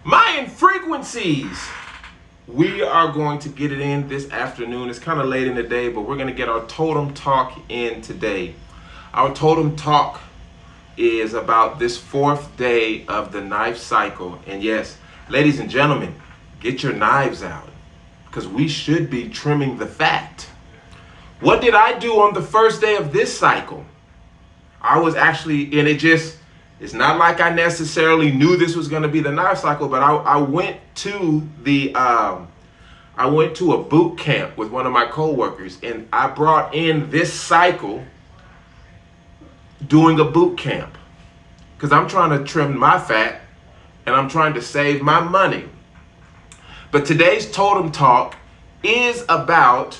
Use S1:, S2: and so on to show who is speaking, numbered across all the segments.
S1: Mayan frequencies. We are going to get it in this afternoon. It's kind of late in the day, but we're going to get our totem talk in today. Our totem talk is about this fourth day of the knife cycle. And yes, ladies and gentlemen, get your knives out because we should be trimming the fat. What did I do on the first day of this cycle? I was actually, and it's not like I necessarily knew this was going to be the knife cycle, but I went to a boot camp with one of my coworkers, and I brought in this cycle doing a boot camp because I'm trying to trim my fat and I'm trying to save my money. But today's totem talk is about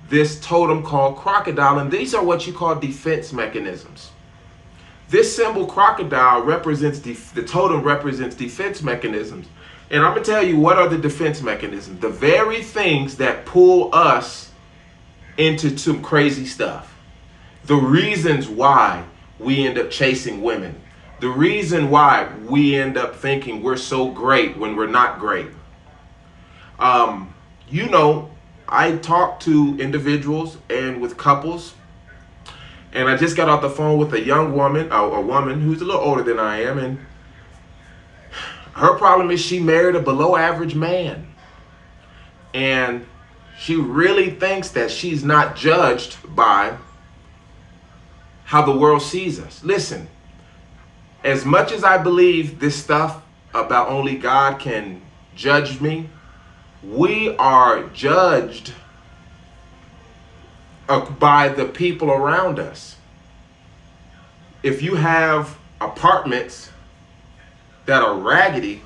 S1: this totem called crocodile, and these are what you call defense mechanisms. This symbol crocodile represents the totem represents defense mechanisms. And I'm going to tell you what are the defense mechanisms. The very things that pull us into some crazy stuff. The reasons why we end up chasing women. The reason why we end up thinking we're so great when we're not great. I talk to individuals and with couples. And I just got off the phone with a young woman, a woman who's a little older than I am, and her problem is she married a below average man. And she really thinks that she's not judged by how the world sees us. Listen, as much as I believe this stuff about only God can judge me, we are judged by the people around us. If you have apartments that are raggedy,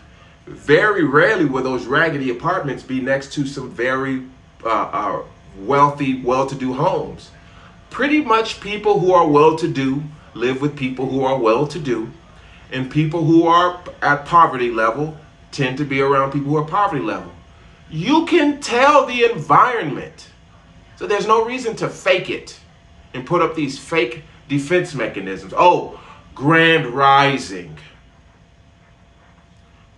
S1: very rarely will those raggedy apartments be next to some very wealthy, well-to-do homes. Pretty much people who are well-to-do live with people who are well-to-do, and people who are at poverty level tend to be around people who are poverty level. You can tell the environment. So there's no reason to fake it and put up these fake defense mechanisms. Oh, grand rising.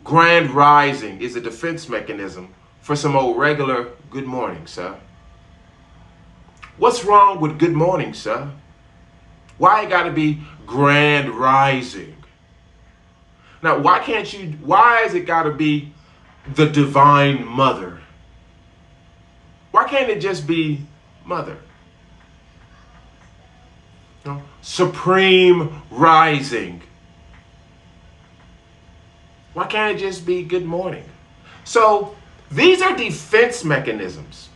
S1: Grand rising is a defense mechanism for some old regular good morning, sir. What's wrong with good morning, sir? Why it gotta be grand rising? Now, why is it gotta be the divine mother? Why can't it just be mother? No. Supreme rising. Why can't it just be good morning? So these are defense mechanisms.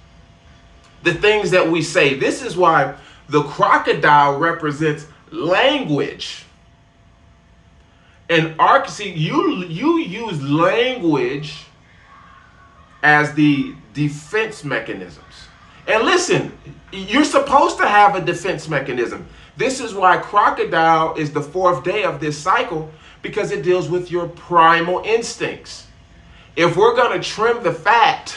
S1: The things that we say. This is why the crocodile represents language. And you use language as the defense mechanisms. And listen, you're supposed to have a defense mechanism. This is why crocodile is the fourth day of this cycle, because it deals with your primal instincts. If we're going to trim the fat,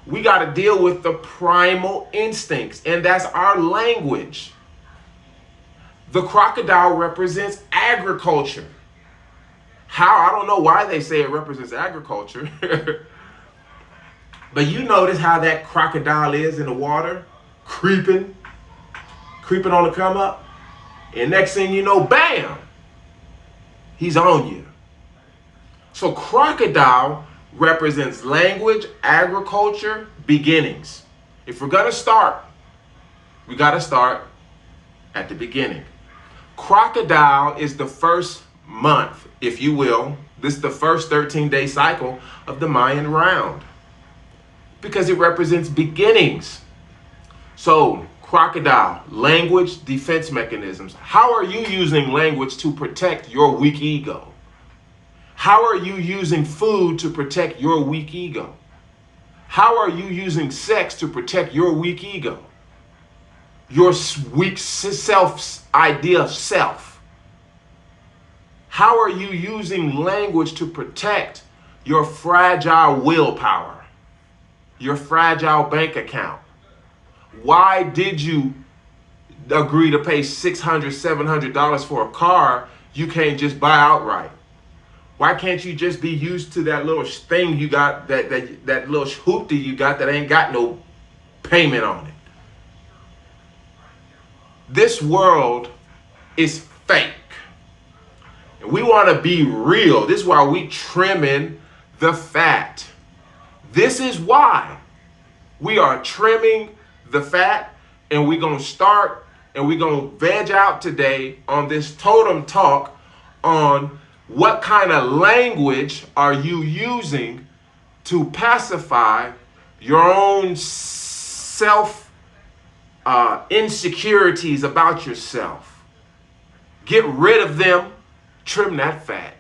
S1: we got to deal with the primal instincts, and that's our language. The crocodile represents agriculture. How? I don't know why they say it represents agriculture. But you notice how that crocodile is in the water, creeping on the come up. And next thing you know, bam, he's on you. So crocodile represents language, agriculture, beginnings. If we're going to start, we got to start at the beginning. Crocodile is the first month, if you will. This is the first 13-day cycle of the Mayan round, because it represents beginnings. So crocodile, language, defense mechanisms. How are you using language to protect your weak ego? How are you using food to protect your weak ego? How are you using sex to protect your weak ego? Your weak self's idea of self. How are you using language to protect your fragile willpower? Your fragile bank account? Why did you agree to pay $600, $700 for a car you can't just buy outright? Why can't you just be used to that little thing you got, that little hoopty you got that ain't got no payment on it? This world is fake. And we want to be real. This is why we trimming the fat. This is why we are trimming the fat, and we're going to start and we're going to veg out today on this totem talk on what kind of language are you using to pacify your own self insecurities about yourself. Get rid of them, trim that fat.